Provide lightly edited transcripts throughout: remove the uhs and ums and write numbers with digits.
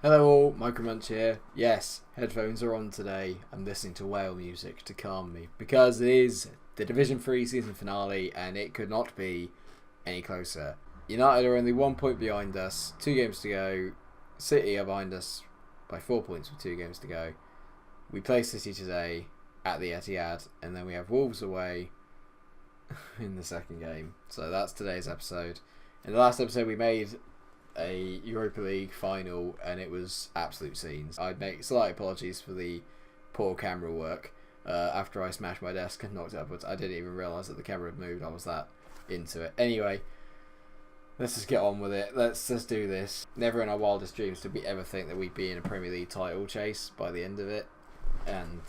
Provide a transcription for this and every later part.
Hello all, Munch here. Yes, headphones are on today. I'm listening to whale music to calm me because it is the Division 3 season finale and it could not be any closer. United are only 1 point behind us, 2 games to go. City are behind us by 4 points with 2 games to go. We play City today at the Etihad and then we have Wolves away in the second game. So that's today's episode. In the last episode we made a Europa League final and it was absolute scenes. I'd make slight apologies for the poor camera work after I smashed my desk and knocked it upwards. I didn't even realise that the camera had moved. I was that into it. Anyway, let's just get on with it. Let's just do this. Never in our wildest dreams did we ever think that we'd be in a Premier League title chase by the end of it, and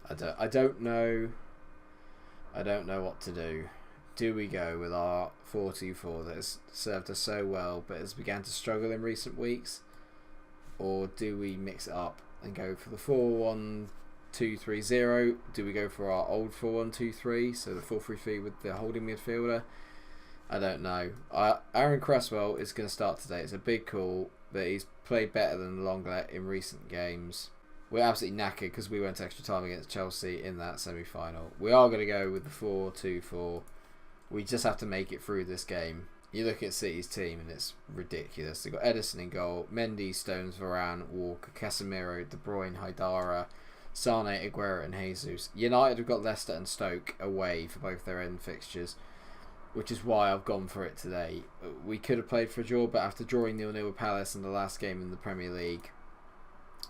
I don't know what to do. Do we go with our 4-2-4 that has served us so well but has began to struggle in recent weeks? Or do we mix it up and go for the 4-1-2-3-0? Do we go for our old 4-1-2-3, so the 4-3-3 with the holding midfielder? I don't know. Aaron Cresswell is going to start today. It's a big call, but he's played better than Lenglet in recent games. We're absolutely knackered because we went extra time against Chelsea in that semi-final. We are going to go with the 4-2-4. We just have to make it through this game. You look at City's team and it's ridiculous. They've got Edison in goal, Mendy, Stones, Varane, Walker, Casemiro, De Bruyne, Haidara, Sane, Aguero and Jesus. United have got Leicester and Stoke away for both their end fixtures, which is why I've gone for it today. We could have played for a draw, but after drawing 0-0 with Palace in the last game in the Premier League,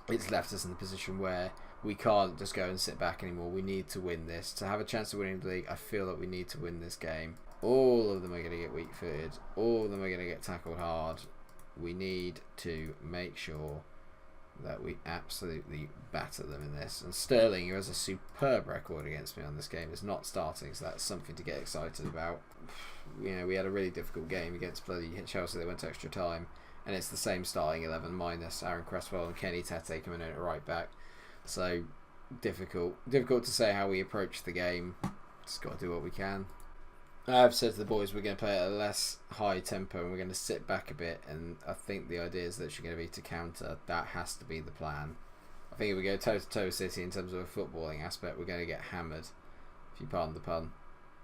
it's left us in the position where we can't just go and sit back anymore. We need to win this. To have a chance of winning the league, I feel that we need to win this game. All of them are going to get weak-footed. All of them are going to get tackled hard. We need to make sure that we absolutely batter them in this. And Sterling, who has a superb record against me on this game, is not starting, so that's something to get excited about. You know, we had a really difficult game against bloody Chelsea. They went to extra time, and it's the same starting 11 minus Aaron Cresswell and Kenny Tete coming in at right back. So difficult to say how we approach the game. Just got to do what we can. I've said to the boys we're going to play at a less high tempo and we're going to sit back a bit, and I think the idea is that it's going to be to counter. That has to be the plan. I think if we go toe to toe City in terms of a footballing aspect, we're going to get hammered, if you pardon the pun.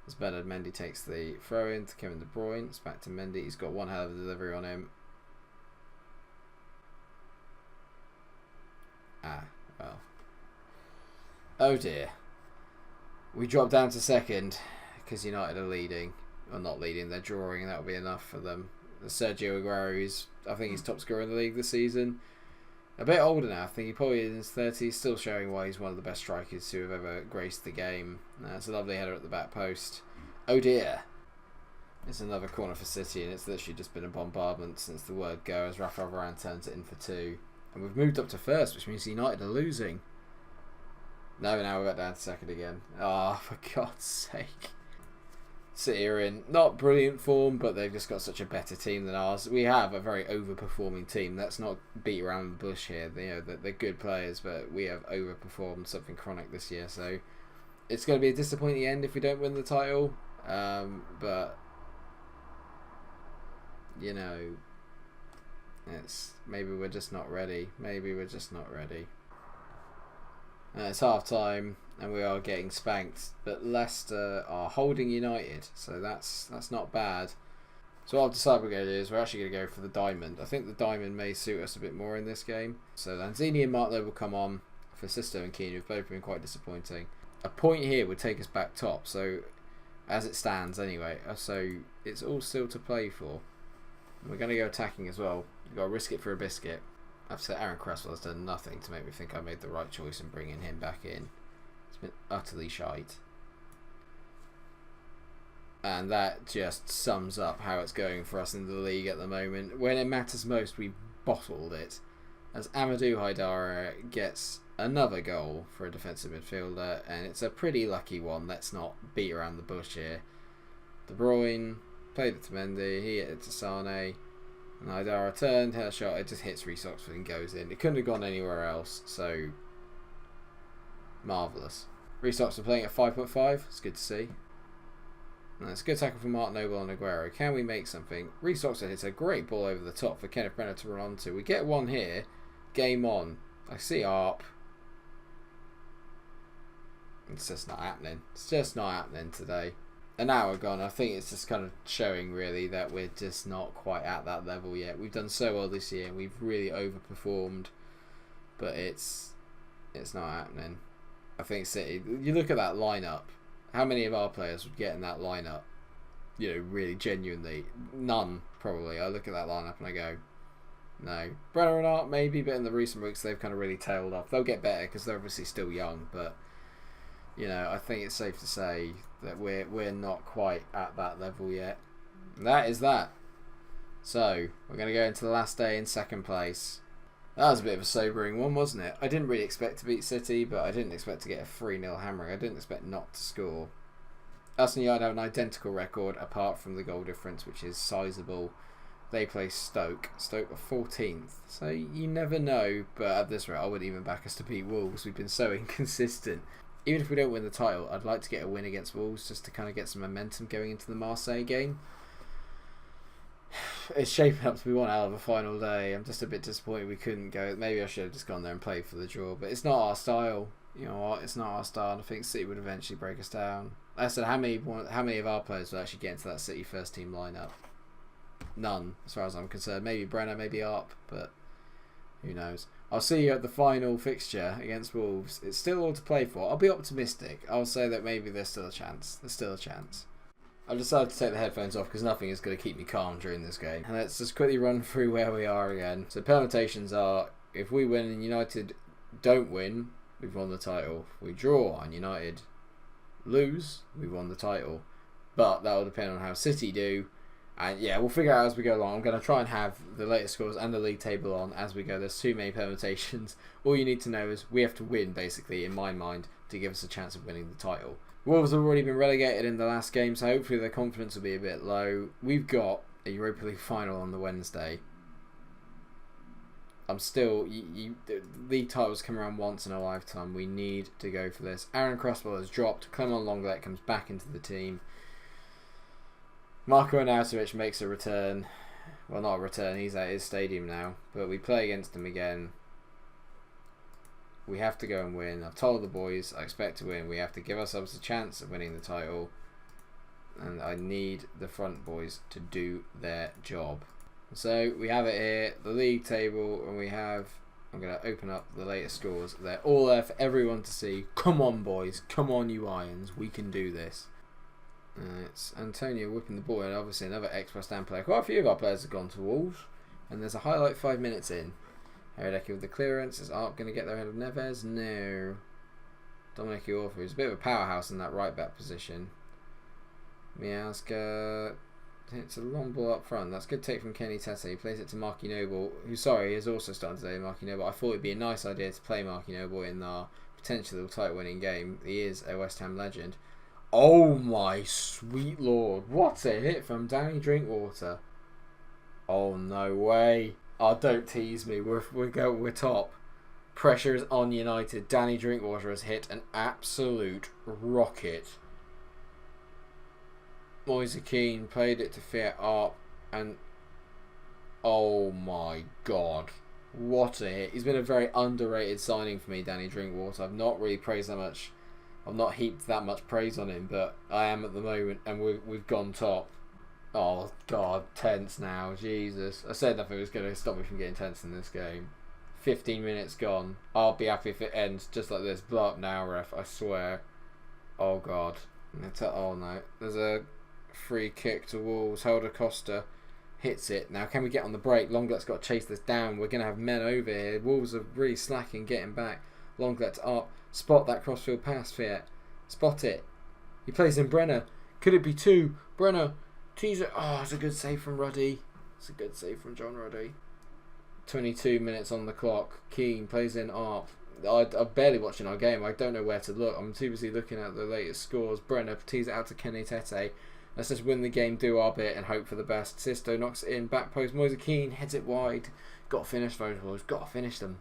As Bernard Mendy takes the throw in to Kevin De Bruyne. It's back to Mendy. He's got one hell of a delivery on him. Well. Oh dear. We drop down to second because United are leading. Well, not leading, they're drawing, and that'll be enough for them. Sergio Aguero, I think he's top scorer in the league this season. A bit older now, I think he probably is in his 30s, still showing why he's one of the best strikers to have ever graced the game. It's a lovely header at the back post. Oh dear. It's another corner for City, and it's literally just been a bombardment since the word go as Rafael Varane turns it in for 2. And we've moved up to first, which means United are losing. No, now we're back down to second again. Ah, for God's sake. City are in not brilliant form, but they've just got such a better team than ours. We have a very overperforming team. Let's not beat around the bush here. You know, they're good players, but we have overperformed something chronic this year. So it's going to be a disappointing end if we don't win the title. But, you know, maybe we're just not ready. It's half time and we are getting spanked, but Leicester are holding United, so that's not bad. So what I've decided we're going to do is we're actually going to go for the diamond. I think the diamond may suit us a bit more in this game. So Lanzini and Martlow will come on for Sisto and Keane, who've both been quite disappointing. A point here would take us back top, so as it stands anyway. So it's all still to play for. We're going to go attacking as well. We've got to risk it for a biscuit. I've said Aaron Cresswell has done nothing to make me think I made the right choice in bringing him back in. It's been utterly shite. And that just sums up how it's going for us in the league at the moment. When it matters most, we bottled it. As Amadou Haidara gets another goal for a defensive midfielder, and it's a pretty lucky one. Let's not beat around the bush here. De Bruyne played it to Mendy, he hit it to Sane. And Haidara turned, had a shot, it just hits Reece Oxford and goes in. It couldn't have gone anywhere else, so marvellous. Reece Oxford playing at 5.5, it's good to see. That's a good tackle from Mark Noble and Aguero. Can we make something? Reece Oxford hits a great ball over the top for Kenneth Brenner to run onto. We get one here. Game on. I see Arp. It's just not happening. It's just not happening today. An hour gone. I think it's just kind of showing really that we're just not quite at that level yet. We've done so well this year and we've really overperformed. But it's not happening. I think City, you look at that lineup. How many of our players would get in that lineup? You know, really genuinely. None, probably. I look at that lineup and I go, no. Brenner and Art maybe, but in the recent weeks they've kind of really tailed off. They'll get better because they're obviously still young, but you know, I think it's safe to say that we're not quite at that level yet. And that is that. So we're going to go into the last day in second place. That was a bit of a sobering one, wasn't it? I didn't really expect to beat City, but I didn't expect to get a 3-0 hammering. I didn't expect not to score. Arsenal United have an identical record apart from the goal difference, which is sizable. They play Stoke. Stoke are 14th. So you never know, but at this rate I wouldn't even back us to beat Wolves. We've been so inconsistent. Even if we don't win the title, I'd like to get a win against Wolves just to kind of get some momentum going into the Marseille game. It's shaping up to be one hell of a final day. I'm just a bit disappointed we couldn't go. Maybe I should have just gone there and played for the draw, but it's not our style. You know what? It's not our style. I think City would eventually break us down. Like I said, how many of our players will actually get into that City first team lineup? None, as far as I'm concerned. Maybe Brenner, maybe Arp, but who knows? I'll see you at the final fixture against Wolves. It's still all to play for. I'll be optimistic. I'll say that maybe there's still a chance. There's still a chance. I've decided to take the headphones off because nothing is going to keep me calm during this game. And let's just quickly run through where we are again. So permutations are, if we win and United don't win, we've won the title. If we draw and United lose, we've won the title. But that will depend on how City do. And yeah, we'll figure out as we go along. I'm going to try and have the latest scores and the league table on as we go. There's too many permutations. All you need to know is we have to win, basically, in my mind, to give us a chance of winning the title. Wolves have already been relegated in the last game, so hopefully their confidence will be a bit low. We've got a Europa League final on the Wednesday. I'm still... league titles come around once in a lifetime. We need to go for this. Aaron Cresswell has dropped. Clement Lenglet comes back into the team. Marko Arnautovic makes a return. Well, not a return. He's at his stadium now. But we play against him again. We have to go and win. I've told the boys I expect to win. We have to give ourselves a chance of winning the title. And I need the front boys to do their job. So we have it here. The league table. And we have... I'm going to open up the latest scores. They're all there for everyone to see. Come on, boys. Come on, you Irons. We can do this. It's Antonio whipping the ball. And obviously another ex-West Ham player. Quite a few of our players have gone to Wolves. And there's a highlight 5 minutes in. Herdecki with the clearance. Is Arp going to get there ahead of Neves? No. Dominic Iorfa, who's a bit of a powerhouse in that right back position. Miazga hits a long ball up front. That's a good take from Kenny Tete. He plays it to Marky Noble, who, sorry, is also starting today, Marky Noble. I thought it'd be a nice idea to play Marky Noble in our potentially title winning game. He is a West Ham legend. Oh my sweet lord. What a hit from Danny Drinkwater. Oh, no way. Oh, don't tease me. We're top. Pressure is on United. Danny Drinkwater has hit an absolute rocket. Moise Keane played it to Fiat Arp, and oh my god, what a hit. He's been a very underrated signing for me, Danny Drinkwater. I've not really praised that much. I've not heaped that much praise on him, but I am at the moment, and we've gone top. Oh, God, tense now. Jesus. I said nothing was going to stop me from getting tense in this game. 15 minutes gone. I'll be happy if it ends just like this. Blow up now, ref. I swear. Oh, God. Oh, no. There's a free kick to Wolves. Helder Costa hits it. Now, can we get on the break? Lenglet's got to chase this down. We're going to have men over here. Wolves are really slacking, getting back. Lenglet's up. Spot that crossfield pass, Fiat. Spot it. He plays in Brenner. Could it be two? Brenner. Teaser. Oh, it's a good save from Ruddy. It's a good save from John Ruddy. 22 minutes on the clock. Keane plays in Arp. I'm barely watching our game. I don't know where to look. I'm too busy looking at the latest scores. Brenner tees it out to Kenny Tete. Let's just win the game, do our bit, and hope for the best. Sisto knocks it in. Back post. Moise Keane heads it wide. Got to finish those balls. Got to finish them.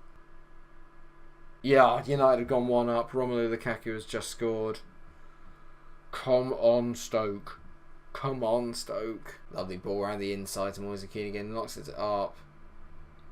Yeah, United have gone 1 up. Romelu Lukaku has just scored. Come on, Stoke. Come on, Stoke. Lovely ball around the inside to Moise Keane again. Knocks it up.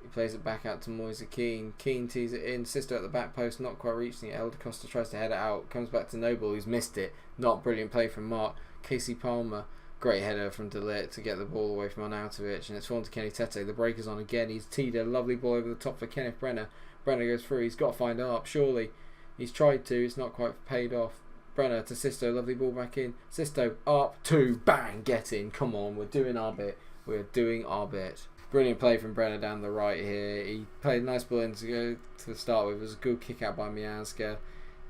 He plays it back out to Moise Keane. Keane tees it in. Sister at the back post, not quite reaching it. Elder Costa tries to head it out. Comes back to Noble, who's missed it. Not brilliant play from Mark. Casey Palmer. Great header from De Ligt to get the ball away from Arnautovic. And it's forward to Kenny Tete. The break is on again. He's teed a lovely ball over the top for Kenneth Brenner. Brenner goes through. He's got to find Arp, surely. He's tried to. It's not quite paid off. Brenner to Sisto. Lovely ball back in. Sisto. Arp. 2. Bang. Get in. Come on. We're doing our bit. We're doing our bit. Brilliant play from Brenner down the right here. He played a nice ball in to go to start with. It was a good kick out by Miazga.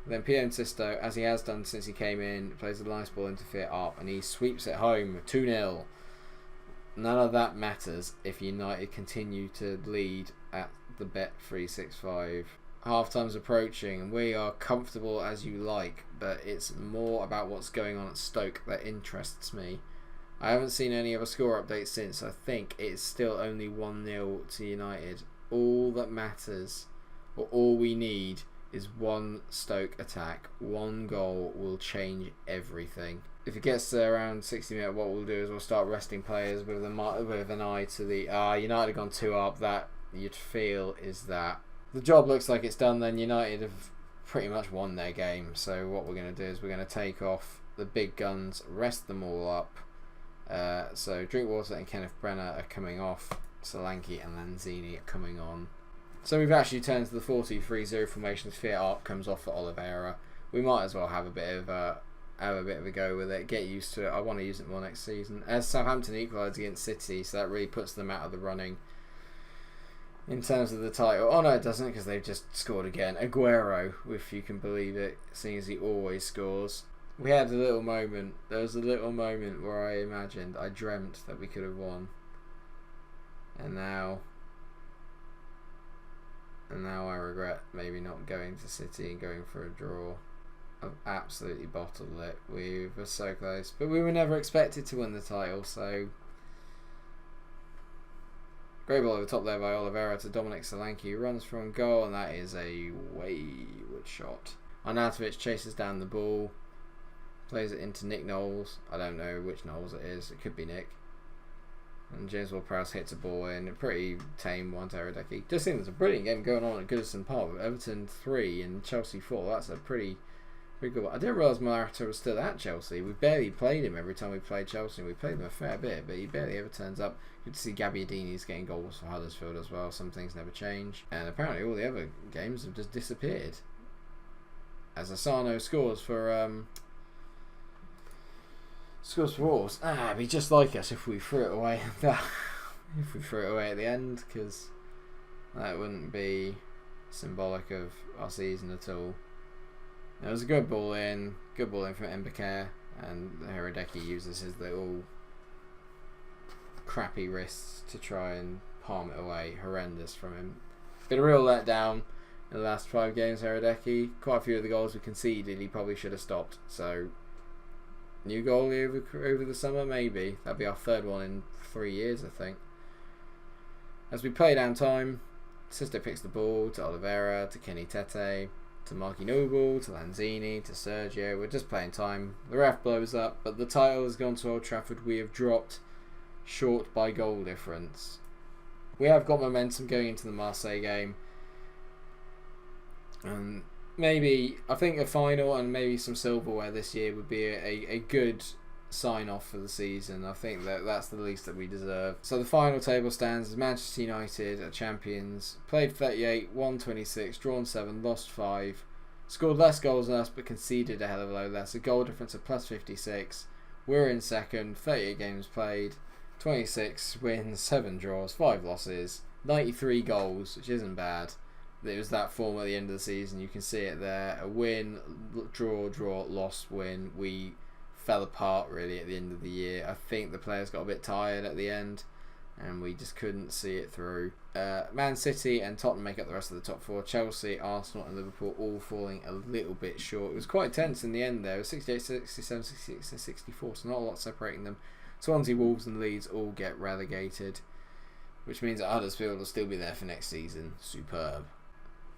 Then Pion Sisto, as he has done since he came in, plays a nice ball into Fit Up and he sweeps it home 2-0. None of that matters if United continue to lead at the Bet365. Half time's approaching and we are comfortable as you like, but it's more about what's going on at Stoke that interests me. I haven't seen any other score updates since. I think it's still only 1-0 to United. All that matters, or all we need, is one Stoke attack. One goal will change everything. If it gets to around 60 minutes, what we'll do is we'll start resting players with an eye to the United have gone 2 up. That you'd feel is that the job looks like it's done. Then United have pretty much won their game. So what we're going to do is we're going to take off the big guns, rest them all up. So Drinkwater and Kenneth Brenner are coming off. Solanke and Lanzini are coming on. So we've actually turned to the 4-2-3-0 formation. Fiat Arp comes off for Oliveira. We might as well have a bit of a go with it. Get used to it. I want to use it more next season. As Southampton equalised against City, so that really puts them out of the running in terms of the title. Oh no, it doesn't, because they've just scored again. Aguero, if you can believe it, seeing as he always scores. We had a little moment. There was a little moment where I dreamt that we could have won, and now I regret maybe not going to City and going for a draw. I've absolutely bottled it. We were so close, but we were never expected to win the title. So great ball over the top there by Oliveira to Dominic Solanke, who runs from goal, and that is a wayward shot. Arnautovic chases down the ball, plays it into Nick Knowles. I don't know which Knowles it is. It could be Nick. And James Ward-Prowse hits a ball in. A pretty tame one to Eradecki. Just think there's a brilliant game going on at Goodison Park with Everton 3 and Chelsea 4. That's a pretty good one. I didn't realise Morata was still at Chelsea. We barely played him every time we played Chelsea. We played him a fair bit, but he barely ever turns up. Good to see Gabbiadini's getting goals for Huddersfield as well. Some things never change. And apparently all the other games have just disappeared. As Asano scores for Wolves. It'd be just like us if we threw it away. If we threw it away at the end, because that wouldn't be symbolic of our season at all. It was a good ball in from Mbakere, and Hradecky uses his little crappy wrists to try and palm it away. Horrendous from him. Been a real letdown in the last 5 games, Hradecky. Quite a few of the goals we conceded, he probably should have stopped. So new goalie over the summer, maybe. That'll be our 3rd one in 3 years, I think. As we play down time, Sisto picks the ball to Oliveira, to Kenny Tete, to Marky Noble, to Lanzini, to Sergio. We're just playing time. The ref blows up, but the title has gone to Old Trafford. We have dropped short by goal difference. We have got momentum going into the Marseille game. Maybe, I think a final and maybe some silverware this year would be a good sign-off for the season. I think that's the least that we deserve. So the final table stands as Manchester United are champions. Played 38, won 26, drawn 7, lost 5. Scored less goals than us but conceded a hell of a lot less. A goal difference of plus 56. We're in second, 38 games played, 26 wins, 7 draws, 5 losses, 93 goals, which isn't bad. It was that form at the end of the season. You can see it there. A win, draw, loss, win. We fell apart really at the end of the year. I think the players got a bit tired at the end and we just couldn't see it through. Man City and Tottenham make up the rest of the top 4. Chelsea, Arsenal and Liverpool all falling a little bit short. It was quite tense in the end there. It was 68, 67, 66 and 64, so not a lot separating them. Swansea, Wolves and Leeds all get relegated, which means that Huddersfield will still be there for next season. Superb.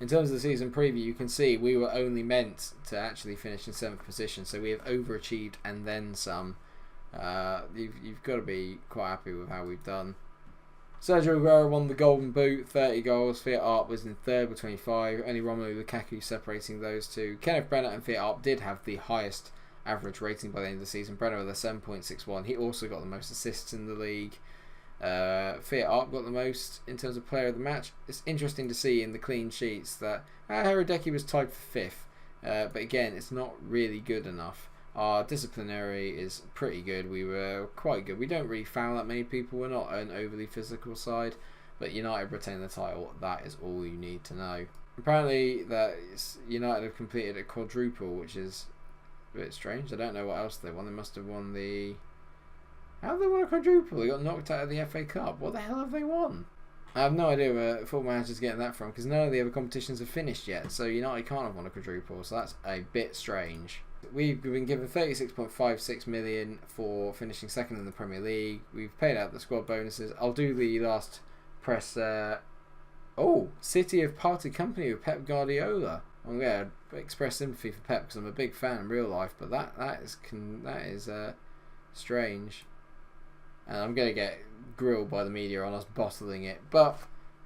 In terms of the season preview, you can see we were only meant to actually finish in 7th position, so we have overachieved and then some. You've got to be quite happy with how we've done. Sergio Aguero won the Golden Boot, 30 goals. Fiat Art was in third with 25. Only Romelu Lukaku separating those two. Kenneth Brenner and Fiat Art did have the highest average rating by the end of the season. Brenner with a 7.61. He also got the most assists in the league. Fiat Art got the most in terms of player of the match. It's interesting to see in the clean sheets that Haradecky was tied for 5th. But again, it's not really good enough. Our disciplinary is pretty good. We were quite good. We don't really foul that many people. We're not an overly physical side. But United retain the title. That is all you need to know. Apparently, United have completed a quadruple, which is a bit strange. I don't know what else they won. They must have won the... How have they won a quadruple? They got knocked out of the FA Cup. What the hell have they won? I have no idea where Football Manager's getting that from, because none of the other competitions have finished yet. So United can't have won a quadruple. So that's a bit strange. We've been given 36.56 million for finishing second in the Premier League. We've paid out the squad bonuses. I'll do the last press. City have parted company with Pep Guardiola. I'm going to express sympathy for Pep because I'm a big fan in real life, but that is strange. And I'm going to get grilled by the media on us bottling it. But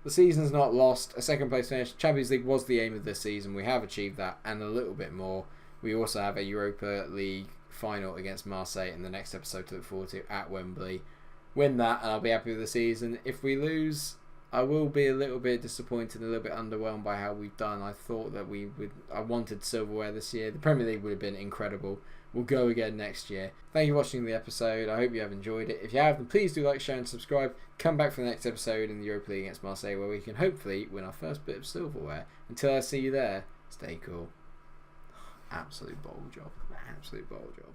the season's not lost. A second place finish. Champions League was the aim of this season. We have achieved that and a little bit more. We also have a Europa League final against Marseille in the next episode to look forward to at Wembley. Win that and I'll be happy with the season. If we lose, I will be a little bit disappointed and a little bit underwhelmed by how we've done. I thought that I wanted silverware this year. The Premier League would have been incredible. We'll go again next year. Thank you for watching the episode. I hope you have enjoyed it. If you have, then please do like, share and subscribe. Come back for the next episode in the Europa League against Marseille where we can hopefully win our first bit of silverware. Until I see you there, stay cool. Absolute bold job. Absolute bold job.